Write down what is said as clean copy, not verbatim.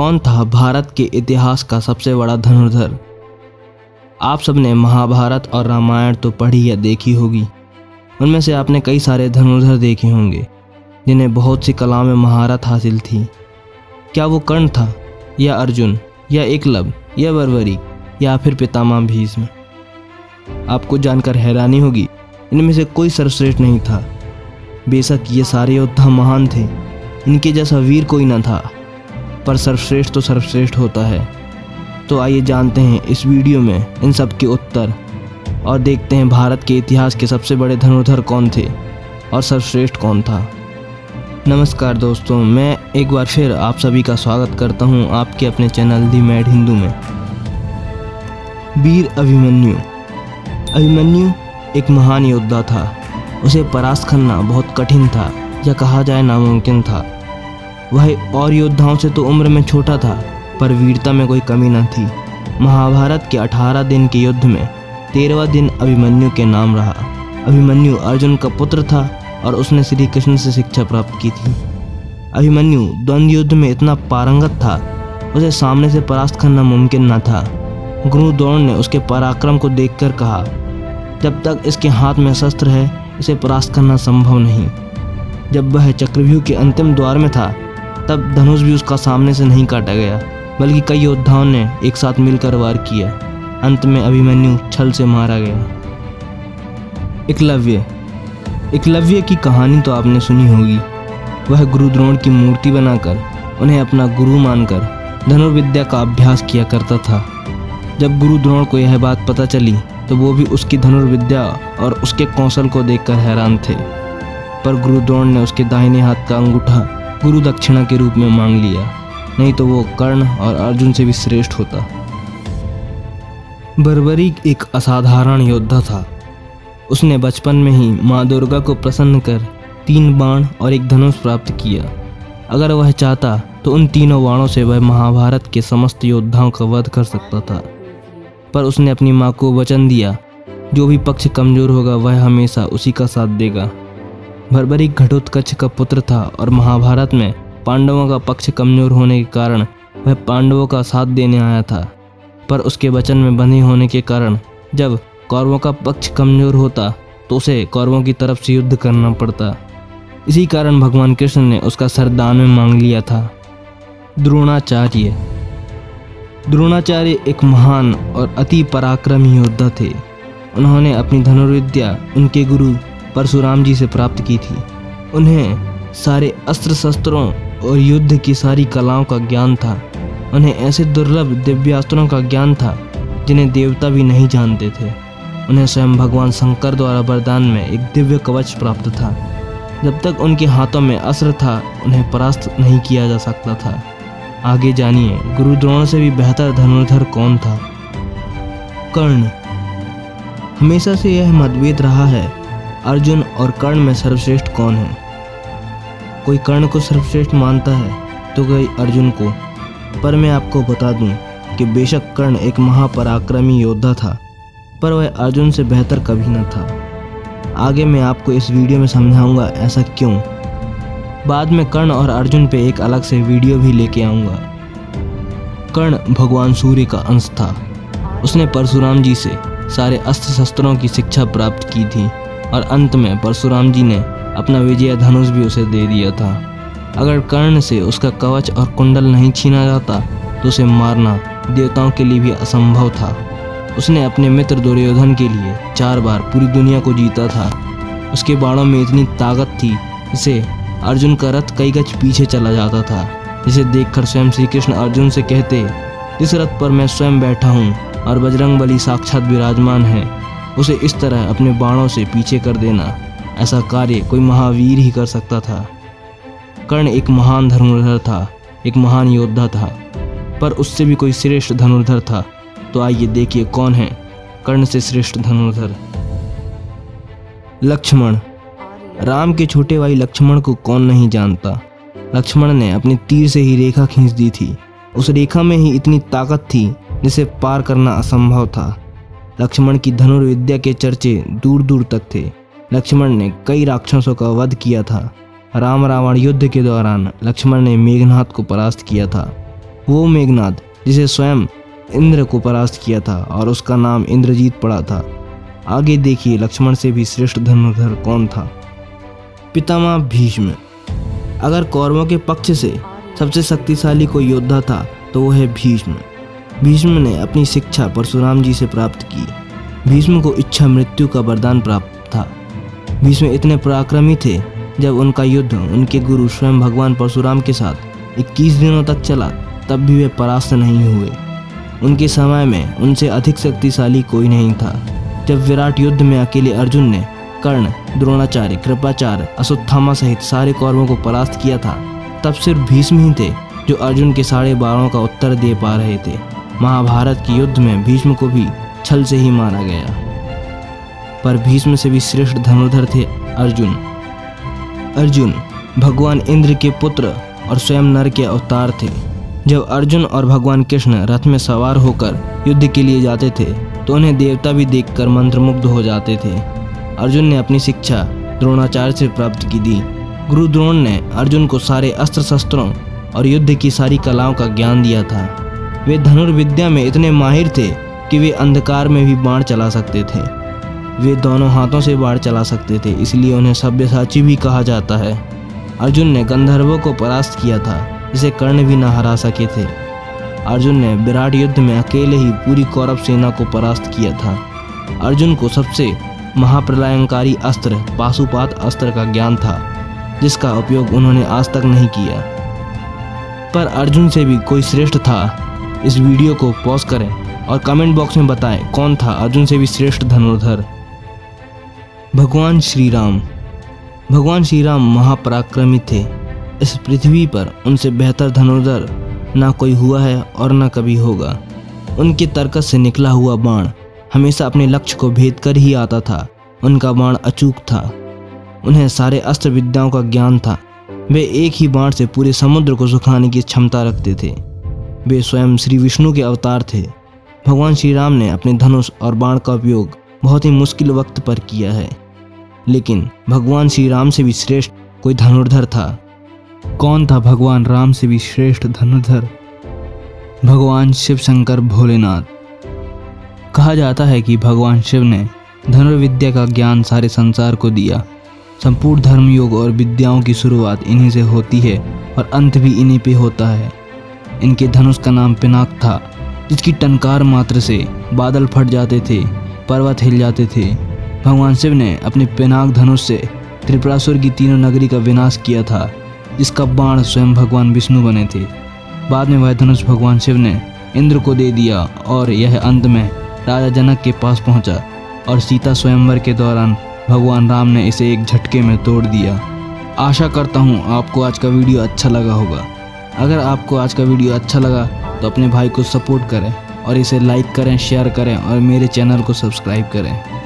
कौन था भारत के इतिहास का सबसे बड़ा धनुर्धर? आप सबने महाभारत और रामायण तो पढ़ी या देखी होगी। उनमें से आपने कई सारे धनुर्धर देखे होंगे जिन्हें बहुत सी कलाओं में महारत हासिल थी। क्या वो कर्ण था, या अर्जुन, या एकलव्य, या बर्बरीक, या फिर पितामह भीष्म? आपको जानकर हैरानी होगी, इनमें से कोई सर्वश्रेष्ठ नहीं था। बेशक ये सारे योद्धा महान थे, इनके जैसा वीर कोई न था, पर सर्वश्रेष्ठ तो सर्वश्रेष्ठ होता है। तो आइए जानते हैं इस वीडियो में इन सब के उत्तर और देखते हैं भारत के इतिहास के सबसे बड़े धनुर्धर कौन थे और सर्वश्रेष्ठ कौन था। नमस्कार दोस्तों, मैं एक बार फिर आप सभी का स्वागत करता हूं आपके अपने चैनल दी मैड हिंदू में। वीर अभिमन्यु। अभिमन्यु एक महान योद्धा था। उसे परास्त करना बहुत कठिन था, या कहा जाए नामुमकिन था। वह और योद्धाओं से तो उम्र में छोटा था, पर वीरता में कोई कमी न थी। महाभारत के 18 दिन के युद्ध में 13वां दिन अभिमन्यु के नाम रहा। अभिमन्यु अर्जुन का पुत्र था और उसने श्री कृष्ण से शिक्षा प्राप्त की थी। अभिमन्यु द्वंद्व युद्ध में इतना पारंगत था, उसे सामने से परास्त करना मुमकिन न था। गुरु द्रोण ने उसके पराक्रम को देखकर कहा, जब तक इसके हाथ में शस्त्र है इसे परास्त करना संभव नहीं। जब वह चक्रव्यूह के अंतिम द्वार में था, तब धनुष भी उसका सामने से नहीं काटा गया, बल्कि कई योद्धाओं ने एक साथ मिलकर वार किया। अंत में अभिमन्यु छल से मारा गया। एकलव्य। एकलव्य की कहानी तो आपने सुनी होगी। वह गुरु द्रोण की मूर्ति बनाकर उन्हें अपना गुरु मानकर धनुर्विद्या का अभ्यास किया करता था। जब गुरु द्रोण को यह बात पता चली तो वो भी उसकी धनुर्विद्या और उसके कौशल को देखकर हैरान थे। पर गुरु द्रोण ने उसके दाहिने हाथ का अंगूठा गुरु दक्षिणा के रूप में मांग लिया, नहीं तो वो कर्ण और अर्जुन से भी श्रेष्ठ होता। बर्बरीक एक असाधारण योद्धा था। उसने बचपन में ही माँ दुर्गा को प्रसन्न कर 3 बाण और 1 धनुष प्राप्त किया। अगर वह चाहता तो उन तीनों बाणों से वह महाभारत के समस्त योद्धाओं का वध कर सकता था, पर उसने अपनी माँ को वचन दिया, जो भी पक्ष कमजोर होगा वह हमेशा उसी का साथ देगा। बर्बरीक घटोत्कच का पुत्र था और महाभारत में पांडवों का पक्ष कमजोर होने के कारण वह पांडवों का साथ देने आया था, पर उसके वचन में बंधे होने के कारण जब कौरवों का पक्ष कमजोर होता तो उसे कौरवों की तरफ से युद्ध करना पड़ता। इसी कारण भगवान कृष्ण ने उसका सर दान में मांग लिया था। द्रोणाचार्य। द्रोणाचार्य एक महान और अति पराक्रमी योद्धा थे। उन्होंने अपनी धनुर्विद्या उनके गुरु परशुराम जी से प्राप्त की थी। उन्हें सारे अस्त्र शस्त्रों और युद्ध की सारी कलाओं का ज्ञान था। उन्हें ऐसे दुर्लभ दिव्यास्त्रों का ज्ञान था जिन्हें देवता भी नहीं जानते थे। उन्हें स्वयं भगवान शंकर द्वारा वरदान में एक दिव्य कवच प्राप्त था। जब तक उनके हाथों में अस्त्र था उन्हें परास्त नहीं किया जा सकता था। आगे जानिए गुरु द्रोण से भी बेहतर धनुर्धर कौन था। कर्ण। हमेशा से यह मतभेद रहा है, अर्जुन और कर्ण में सर्वश्रेष्ठ कौन है। कोई कर्ण को सर्वश्रेष्ठ मानता है तो कोई अर्जुन को, पर मैं आपको बता दूं कि बेशक कर्ण एक महापराक्रमी योद्धा था, पर वह अर्जुन से बेहतर कभी न था। आगे मैं आपको इस वीडियो में समझाऊंगा ऐसा क्यों। बाद में कर्ण और अर्जुन पे एक अलग से वीडियो भी लेके आऊंगा। कर्ण भगवान सूर्य का अंश था। उसने परशुराम जी से सारे अस्त्र शस्त्रों की शिक्षा प्राप्त की थी और अंत में परशुराम जी ने अपना विजय धनुष भी उसे दे दिया था। अगर कर्ण से उसका कवच और कुंडल नहीं छीना जाता तो उसे मारना देवताओं के लिए भी असंभव था। उसने अपने मित्र दुर्योधन के लिए 4 बार पूरी दुनिया को जीता था। उसके बाणों में इतनी ताकत थी जिसे अर्जुन का रथ कई गज पीछे चला जाता था, जिसे देखकर स्वयं श्री कृष्ण अर्जुन से कहते, जिस रथ पर मैं स्वयं बैठा हूँ और बजरंगबली साक्षात विराजमान है, उसे इस तरह अपने बाणों से पीछे कर देना। ऐसा कार्य कोई महावीर ही कर सकता था। कर्ण एक महान धनुर्धर था, एक महान योद्धा था, पर उससे भी कोई श्रेष्ठ धनुर्धर था। तो आइए देखिए कौन है कर्ण से श्रेष्ठ धनुर्धर। लक्ष्मण। राम के छोटे भाई लक्ष्मण को कौन नहीं जानता। लक्ष्मण ने अपनी तीर से ही रेखा खींच दी थी। उस रेखा में ही इतनी ताकत थी जिसे पार करना असंभव था। लक्ष्मण की धनुर्विद्या के चर्चे दूर दूर तक थे। लक्ष्मण ने कई राक्षसों का वध किया था। राम रावण युद्ध के दौरान लक्ष्मण ने मेघनाद को परास्त किया था। वो मेघनाद जिसे स्वयं इंद्र को परास्त किया था और उसका नाम इंद्रजीत पड़ा था। आगे देखिए लक्ष्मण से भी श्रेष्ठ धनुर्धर कौन था। पितामह भीष्म। अगर कौरवों के पक्ष से सबसे शक्तिशाली कोई योद्धा था तो वो है भीष्म। भीष्म ने अपनी शिक्षा परशुराम जी से प्राप्त की। भीष्म को इच्छा मृत्यु का वरदान प्राप्त था। भीष्म इतने पराक्रमी थे, जब उनका युद्ध उनके गुरु स्वयं भगवान परशुराम के साथ 21 दिनों तक चला तब भी वे परास्त नहीं हुए। उनके समय में उनसे अधिक शक्तिशाली कोई नहीं था। जब विराट युद्ध में अकेले अर्जुन ने कर्ण, द्रोणाचार्य, कृपाचार्य, अश्वत्थामा सहित सारे कौरवों को परास्त किया था, तब सिर्फ भीष्म ही थे जो अर्जुन के सारे बाणों का उत्तर दे पा रहे थे। महाभारत के युद्ध में भीष्म को भी छल से ही मारा गया। पर भीष्म से भी श्रेष्ठ धनुर्धर थे अर्जुन। अर्जुन भगवान इंद्र के पुत्र और स्वयं नर के अवतार थे। जब अर्जुन और भगवान कृष्ण रथ में सवार होकर युद्ध के लिए जाते थे तो उन्हें देवता भी देखकर मंत्रमुग्ध हो जाते थे। अर्जुन ने अपनी शिक्षा द्रोणाचार्य से प्राप्त की थी। गुरु द्रोण ने अर्जुन को सारे अस्त्र शस्त्रों और युद्ध की सारी कलाओं का ज्ञान दिया था। वे धनुर्विद्या में इतने माहिर थे कि वे अंधकार में भी बाण चला सकते थे। वे दोनों हाथों से बाण चला सकते थे, इसलिए उन्हें सब्यसाची भी कहा जाता है। अर्जुन ने गंधर्वों को परास्त किया था जिसे कर्ण भी न हरा सके थे। अर्जुन ने विराट युद्ध में अकेले ही पूरी कौरव सेना को परास्त किया था। अर्जुन को सबसे महाप्रलयंकारी अस्त्र पाशुपात अस्त्र का ज्ञान था, जिसका उपयोग उन्होंने आज तक नहीं किया। पर अर्जुन से भी कोई श्रेष्ठ था। इस वीडियो को पॉज करें और कमेंट बॉक्स में बताएं कौन था अर्जुन से भी श्रेष्ठ धनुर्धर। भगवान श्री राम। भगवान श्री राम महापराक्रमी थे। इस पृथ्वी पर उनसे बेहतर धनुर्धर ना कोई हुआ है और ना कभी होगा। उनके तरकस से निकला हुआ बाण हमेशा अपने लक्ष्य को भेद कर ही आता था। उनका बाण अचूक था। उन्हें सारे अस्त्र विद्याओं का ज्ञान था। वे एक ही बाण से पूरे समुद्र को सुखाने की क्षमता रखते थे। वे स्वयं श्री विष्णु के अवतार थे। भगवान श्री राम ने अपने धनुष और बाण का उपयोग बहुत ही मुश्किल वक्त पर किया है, लेकिन भगवान श्री राम से भी श्रेष्ठ कोई धनुर्धर था। कौन था भगवान राम से भी श्रेष्ठ धनुर्धर? भगवान शिव शंकर भोलेनाथ। कहा जाता है कि भगवान शिव ने धनुर्विद्या का ज्ञान सारे संसार को दिया। संपूर्ण धर्म योग और विद्याओं की शुरुआत इन्हीं से होती है और अंत भी इन्हीं पे होता है। इनके धनुष का नाम पिनाक था, जिसकी टंकार मात्र से बादल फट जाते थे, पर्वत हिल जाते थे। भगवान शिव ने अपने पिनाक धनुष से त्रिपुरासुर की तीनों नगरी का विनाश किया था, जिसका बाण स्वयं भगवान विष्णु बने थे। बाद में वह धनुष भगवान शिव ने इंद्र को दे दिया और यह अंत में राजा जनक के पास पहुंचा और सीता स्वयंवर के दौरान भगवान राम ने इसे एक झटके में तोड़ दिया। आशा करता हूं आपको आज का वीडियो अच्छा लगा होगा। अगर आपको आज का वीडियो अच्छा लगा तो अपने भाई को सपोर्ट करें और इसे लाइक करें, शेयर करें और मेरे चैनल को सब्सक्राइब करें।